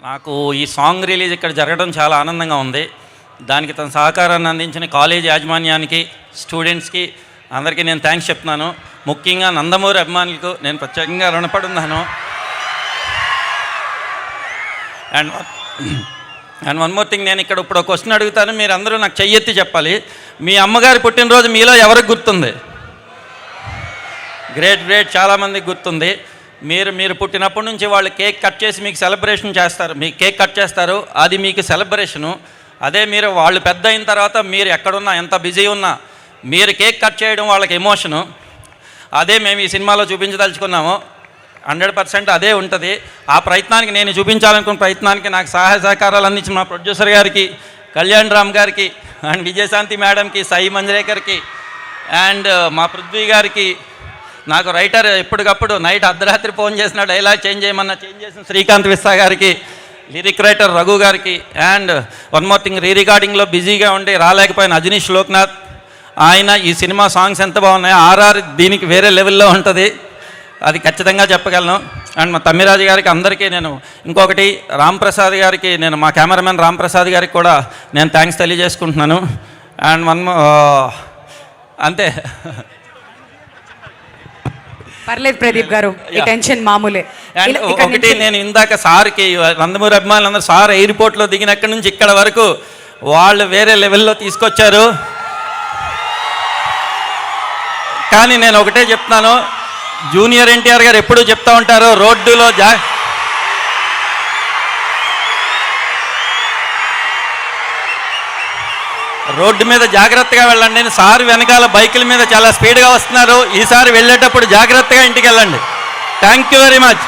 నాకు ఈ song release ఇక్కడ జరగడం చాలా ఆనందంగా ఉంది. దానికి తన సహకారాన్ని అందించిన కాలేజ్ యాజమాన్యానికి, స్టూడెంట్స్కి అందరికీ నేను థ్యాంక్స్ చెప్తున్నాను. ముఖ్యంగా నందమూరి అభిమానులకు నేను ప్రత్యేకంగా రుణపడి ఉన్నాను. అండ్ వన్ మోర్ థింగ్, నేను ఇక్కడ ఇప్పుడు క్వశ్చన్ అడుగుతాను, మీరు అందరూ నాకు చెయ్యెత్తి చెప్పాలి. మీ అమ్మగారి పుట్టినరోజు మీలో ఎవరికి గుర్తుంది? గ్రేట్, చాలామందికి గుర్తుంది. మీరు పుట్టినప్పటి నుంచి వాళ్ళు కేక్ కట్ చేసి మీకు సెలబ్రేషన్ చేస్తారు, మీకు కేక్ కట్ చేస్తారు, అది మీకు సెలబ్రేషను. అదే మీరు వాళ్ళు పెద్ద అయిన తర్వాత మీరు ఎక్కడున్నా, ఎంత బిజీ ఉన్నా, మీరు కేక్ కట్ చేయడం వాళ్ళకి ఎమోషను. అదే మేము ఈ సినిమాలో చూపించదలుచుకున్నాము. 100% అదే ఉంటుంది. ఆ ప్రయత్నానికి, నేను చూపించాలనుకున్న ప్రయత్నానికి నాకు సహాయ సహకారాలు అందించిన మా ప్రొడ్యూసర్ గారికి, కళ్యాణ్ రామ్ గారికి, అండ్ విజయశాంతి మేడంకి, సాయి మంజరేకర్కి, అండ్ మా పృథ్వీ గారికి, నాకు రైటర్ ఎప్పటికప్పుడు నైట్ అర్ధరాత్రి ఫోన్ చేసిన డైలాగ్ చేంజ్ చేయమన్నా చేంజ్ చేసిన శ్రీకాంత్ విస్సా గారికి, లిరిక్ రైటర్ రఘు గారికి, అండ్ వన్ మోర్ థింగ్, రీ రికార్డింగ్లో బిజీగా ఉండి రాలేకపోయిన అజనీష్ లోక్నాథ్. ఆయన ఈ సినిమా సాంగ్స్ ఎంత బాగున్నాయో, ఆర్ఆర్ దీనికి వేరే లెవెల్లో ఉంటుంది, అది ఖచ్చితంగా చెప్పగలను. అండ్ మా తమ్మిరాజు గారికి, అందరికీ నేను ఇంకొకటి, రాంప్రసాద్ గారికి, నేను మా కెమెరామెన్ రాంప్రసాద్ గారికి కూడా నేను థ్యాంక్స్ తెలియజేసుకుంటున్నాను. అండ్ అంతే. పర్లేదు ప్రదీప్ గారు, ఈ టెన్షన్ మామూలే. అండ్ ఒకటి, నేను ఇందాక సార్కి, నందమూరి అభిమానులందరూ సార్ ఎయిర్పోర్ట్లో దిగినక్కడి నుంచి ఇక్కడ వరకు వాళ్ళు వేరే లెవెల్లో తీసుకొచ్చారు. కానీ నేను ఒకటే చెప్తున్నాను, జూనియర్ ఎన్టీఆర్ గారు ఎప్పుడూ చెప్తూ ఉంటారు, రోడ్డు మీద జాగ్రత్తగా వెళ్ళండి. సార్ వెనకాల బైకుల మీద చాలా స్పీడ్గా వస్తున్నారు, ఈసారి వెళ్ళేటప్పుడు జాగ్రత్తగా ఇంటికి వెళ్ళండి. Thank you very much.